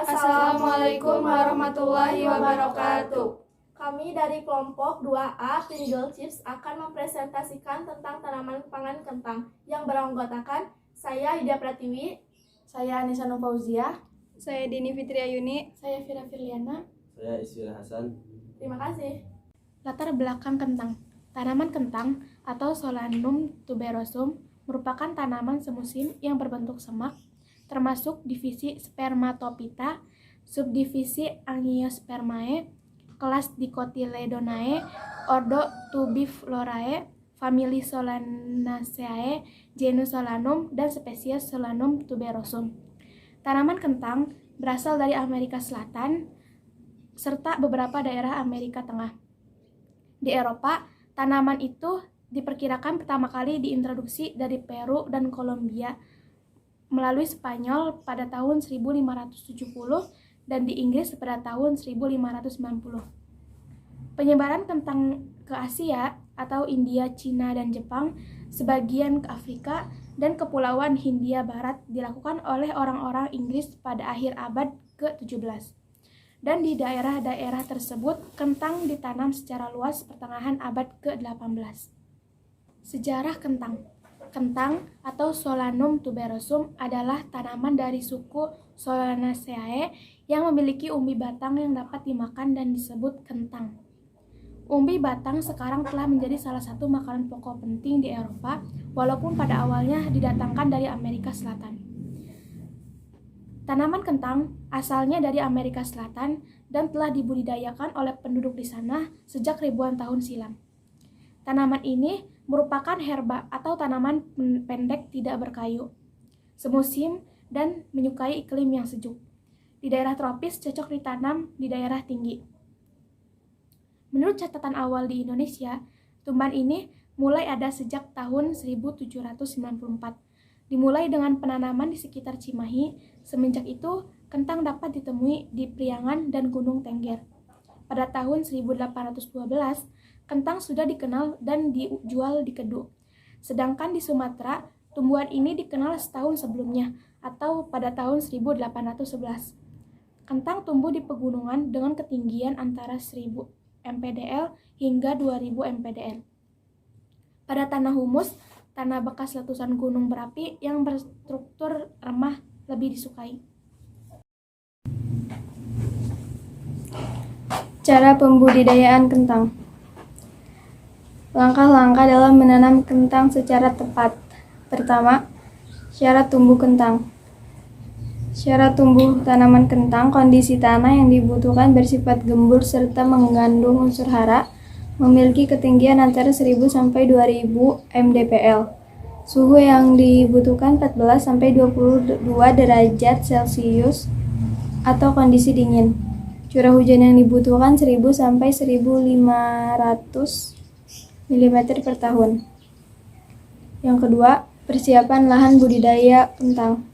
Assalamualaikum warahmatullahi wabarakatuh. Kami dari kelompok 2A Pinjol Chips akan mempresentasikan tentang tanaman pangan kentang yang beranggotakan saya Hidya Pratiwi, Saya Anissa Fauzia. Saya Dini Fitri Ayuni. saya Vira Firliana. Saya Iswira Hasan. Terima kasih. Latar belakang kentang. Tanaman kentang atau Solanum tuberosum merupakan tanaman semusim yang berbentuk semak, termasuk divisi Spermatophyta, subdivisi Angiospermae, kelas Dicotyledonae, ordo Tubiflorae, famili Solanaceae, genus Solanum, dan spesies Solanum tuberosum. Tanaman kentang berasal dari Amerika Selatan serta beberapa daerah Amerika Tengah. Di Eropa, tanaman itu diperkirakan pertama kali diintroduksi dari Peru dan Kolombia melalui Spanyol pada tahun 1570 dan di Inggris pada tahun 1590. Penyebaran kentang ke Asia atau India, Cina, dan Jepang, sebagian ke Afrika, dan Kepulauan Hindia Barat dilakukan oleh orang-orang Inggris pada akhir abad ke-17. Dan di daerah-daerah tersebut, kentang ditanam secara luas pertengahan abad ke-18. Sejarah kentang. Kentang atau Solanum tuberosum adalah tanaman dari suku Solanaceae yang memiliki umbi batang yang dapat dimakan dan disebut kentang. Umbi batang sekarang telah menjadi salah satu makanan pokok penting di Eropa, walaupun pada awalnya didatangkan dari Amerika Selatan. Tanaman kentang asalnya dari Amerika Selatan dan telah dibudidayakan oleh penduduk di sana sejak ribuan tahun silam. Tanaman ini merupakan herba atau tanaman pendek tidak berkayu, semusim, dan menyukai iklim yang sejuk. Di daerah tropis cocok ditanam di daerah tinggi. Menurut catatan awal di Indonesia, tumbuhan ini mulai ada sejak tahun 1794. Dimulai dengan penanaman di sekitar Cimahi. Semenjak itu, kentang dapat ditemui di Priangan dan Gunung Tengger. Pada tahun 1812, kentang sudah dikenal dan dijual di Kedu. Sedangkan di Sumatera, tumbuhan ini dikenal setahun sebelumnya atau pada tahun 1811. Kentang tumbuh di pegunungan dengan ketinggian antara 1000 mPdL hingga 2000 mPdL. Pada tanah humus, tanah bekas letusan gunung berapi yang berstruktur remah lebih disukai. Cara pembudidayaan kentang. Langkah-langkah dalam menanam kentang secara tepat. Pertama, syarat tumbuh kentang. Syarat tumbuh tanaman kentang, kondisi tanah yang dibutuhkan bersifat gembur serta mengandung unsur hara, memiliki ketinggian antara 1000 sampai 2000 mdpl. Suhu yang dibutuhkan 14 sampai 22 derajat Celcius atau kondisi dingin. Curah hujan yang dibutuhkan 1000 sampai 1500 mm per tahun. Yang kedua, persiapan lahan budidaya kentang.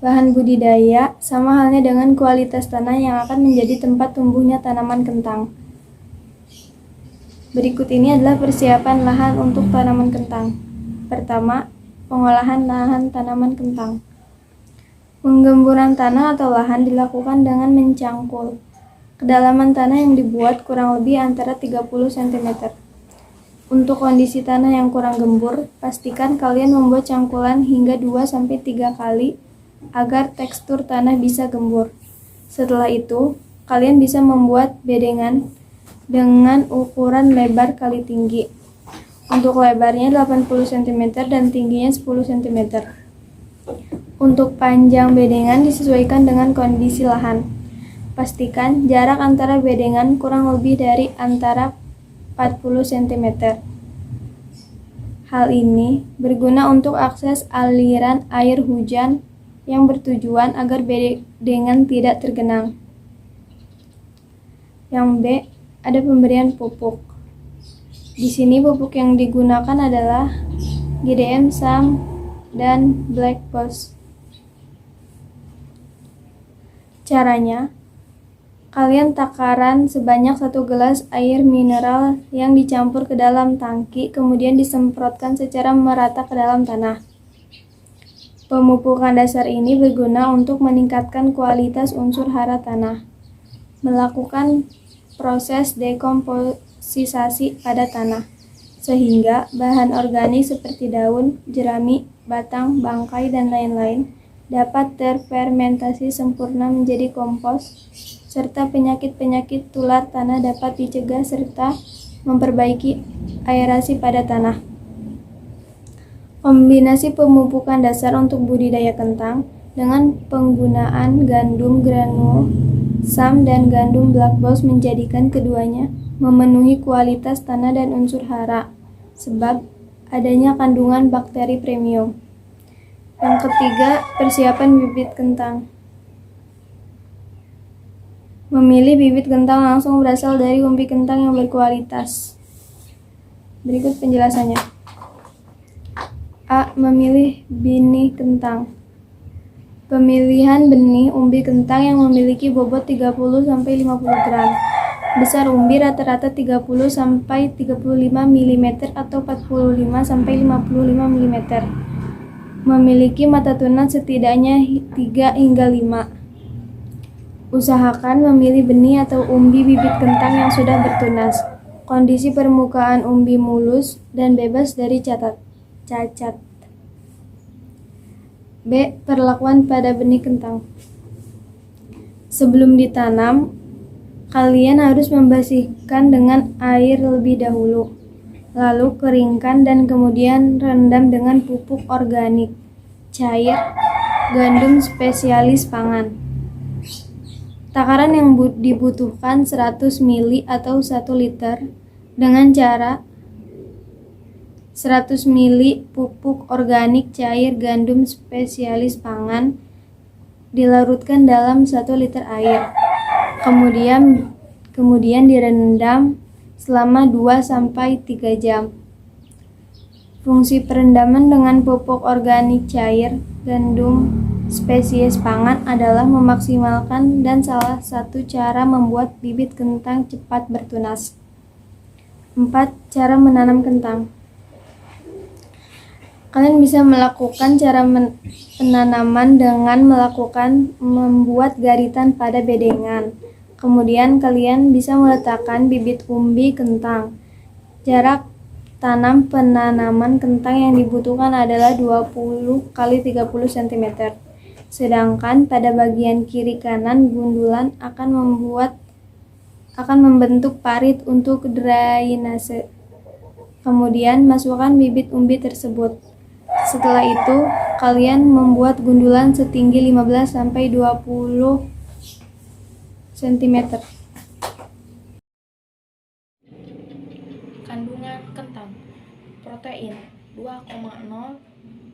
Lahan budidaya sama halnya dengan kualitas tanah yang akan menjadi tempat tumbuhnya tanaman kentang. Berikut ini adalah persiapan lahan untuk tanaman kentang. Pertama, pengolahan lahan tanaman kentang. Penggemburan tanah atau lahan dilakukan dengan mencangkul. Kedalaman tanah yang dibuat kurang lebih antara 30 cm. Untuk kondisi tanah yang kurang gembur, pastikan kalian membuat cangkulan hingga 2-3 kali agar tekstur tanah bisa gembur. Setelah itu, kalian bisa membuat bedengan dengan ukuran lebar kali tinggi. Untuk lebarnya 80 cm dan tingginya 10 cm. Untuk panjang bedengan disesuaikan dengan kondisi lahan. Pastikan jarak antara bedengan kurang lebih dari antara 40 cm. Hal ini berguna untuk akses aliran air hujan yang bertujuan agar bedengan tidak tergenang. Yang B, ada pemberian pupuk. Di sini pupuk yang digunakan adalah GDM, SAM, dan Black Boss. Caranya, kalian takaran sebanyak 1 gelas air mineral yang dicampur ke dalam tangki, kemudian disemprotkan secara merata ke dalam tanah. Pemupukan dasar ini berguna untuk meningkatkan kualitas unsur hara tanah, melakukan proses dekomposisasi pada tanah, sehingga bahan organik seperti daun, jerami, batang, bangkai, dan lain-lain dapat terfermentasi sempurna menjadi kompos, serta penyakit-penyakit tular tanah dapat dicegah serta memperbaiki aerasi pada tanah. Kombinasi pemupukan dasar untuk budidaya kentang dengan penggunaan gandum granul, SAM, dan gandum black box menjadikan keduanya memenuhi kualitas tanah dan unsur hara, sebab adanya kandungan bakteri premium. Yang ketiga, persiapan bibit kentang. Memilih bibit kentang langsung berasal dari umbi kentang yang berkualitas. Berikut penjelasannya. A. Memilih benih kentang. Pemilihan benih umbi kentang yang memiliki bobot 30-50 gram. Besar umbi rata-rata 30-35 mm atau 45-55 mm. Memiliki mata tunas setidaknya 3 hingga 5. Usahakan memilih benih atau umbi bibit kentang yang sudah bertunas. Kondisi permukaan umbi mulus dan bebas dari cacat. B. Perlakuan pada benih kentang. Sebelum ditanam, kalian harus membersihkan dengan air lebih dahulu, lalu keringkan dan kemudian rendam dengan pupuk organik cair gandum spesialis pangan. Takaran yang dibutuhkan 100 ml atau 1 liter dengan cara 100 ml pupuk organik cair gandum spesialis pangan dilarutkan dalam 1 liter air. Kemudian direndam selama 2-3 jam. Fungsi perendaman dengan pupuk organik cair gandum spesies pangan adalah memaksimalkan dan salah satu cara membuat bibit kentang cepat bertunas. 4. Cara menanam kentang. Kalian bisa melakukan cara penanaman dengan membuat garitan pada bedengan. Kemudian kalian bisa meletakkan bibit umbi kentang. Jarak tanam penanaman kentang yang dibutuhkan adalah 20 x 30 cm. Sedangkan pada bagian kiri kanan gundulan akan membentuk parit untuk drainase. Kemudian masukkan bibit umbi tersebut. Setelah itu, kalian membuat gundulan setinggi 15-20 cm. Kandungan kentang: protein 2,0,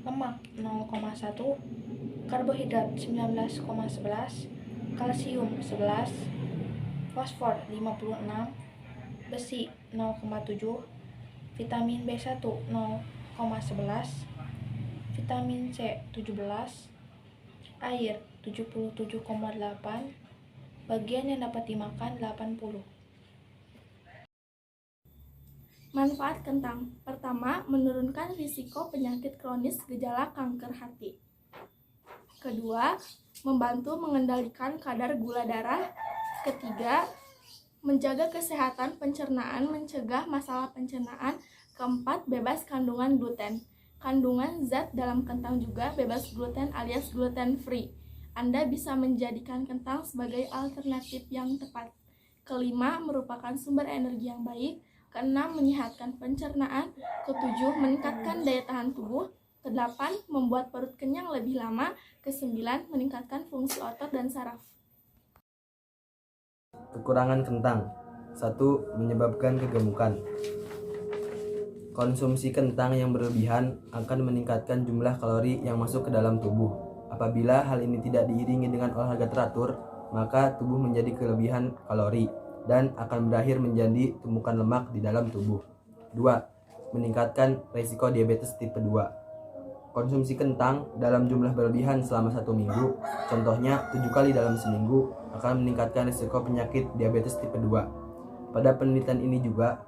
lemak 0,1, karbohidrat 19,11, kalsium 11, fosfor 56, besi 0,7, vitamin B1 0,11, vitamin C 17, air 77,8, bagian yang dapat dimakan 80. Manfaat kentang. Pertama, menurunkan risiko penyakit kronis gejala kanker hati. Kedua, membantu mengendalikan kadar gula darah. Ketiga, menjaga kesehatan pencernaan, mencegah masalah pencernaan. Keempat, bebas kandungan gluten. Kandungan zat dalam kentang juga bebas gluten alias gluten free. Anda bisa menjadikan kentang sebagai alternatif yang tepat. Kelima, merupakan sumber energi yang baik. Keenam, menyehatkan pencernaan. Ketujuh, meningkatkan daya tahan tubuh. Kedelapan, membuat perut kenyang lebih lama. Kesembilan, meningkatkan fungsi otot dan saraf. Kekurangan kentang. 1. Menyebabkan kegemukan. Konsumsi kentang yang berlebihan akan meningkatkan jumlah kalori yang masuk ke dalam tubuh. Apabila hal ini tidak diiringi dengan olahraga teratur, maka tubuh menjadi kelebihan kalori dan akan berakhir menjadi tumpukan lemak di dalam tubuh. 2. Meningkatkan risiko diabetes tipe 2. Konsumsi kentang dalam jumlah berlebihan selama 1 minggu, contohnya 7 kali dalam seminggu, akan meningkatkan risiko penyakit diabetes tipe 2. Pada penelitian ini juga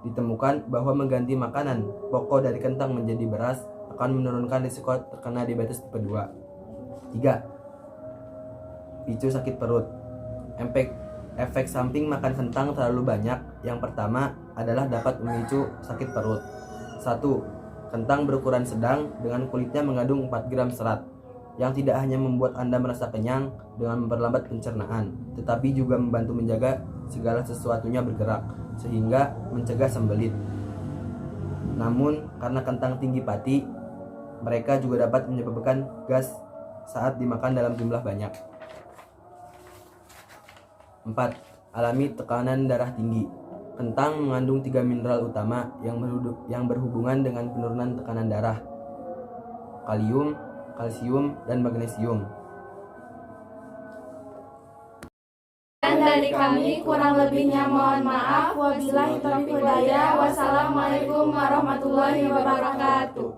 ditemukan bahwa mengganti makanan pokok dari kentang menjadi beras akan menurunkan risiko terkena diabetes tipe 2. 3. Picu sakit perut. Efek samping makan kentang terlalu banyak. Yang pertama adalah dapat memicu sakit perut. 1. Kentang berukuran sedang dengan kulitnya mengandung 4 gram serat yang tidak hanya membuat Anda merasa kenyang dengan memperlambat pencernaan, tetapi juga membantu menjaga segala sesuatunya bergerak, sehingga mencegah sembelit. Namun, karena kentang tinggi pati, mereka juga dapat menyebabkan gas saat dimakan dalam jumlah banyak. 4. Alami tekanan darah tinggi. Kentang mengandung 3 mineral utama yang berhubungan dengan penurunan tekanan darah: kalium, kalsium, dan magnesium. Dan dari kami kurang lebihnya mohon maaf. Wabillahi taufiq wal hidayah. Wassalamualaikum warahmatullahi wabarakatuh.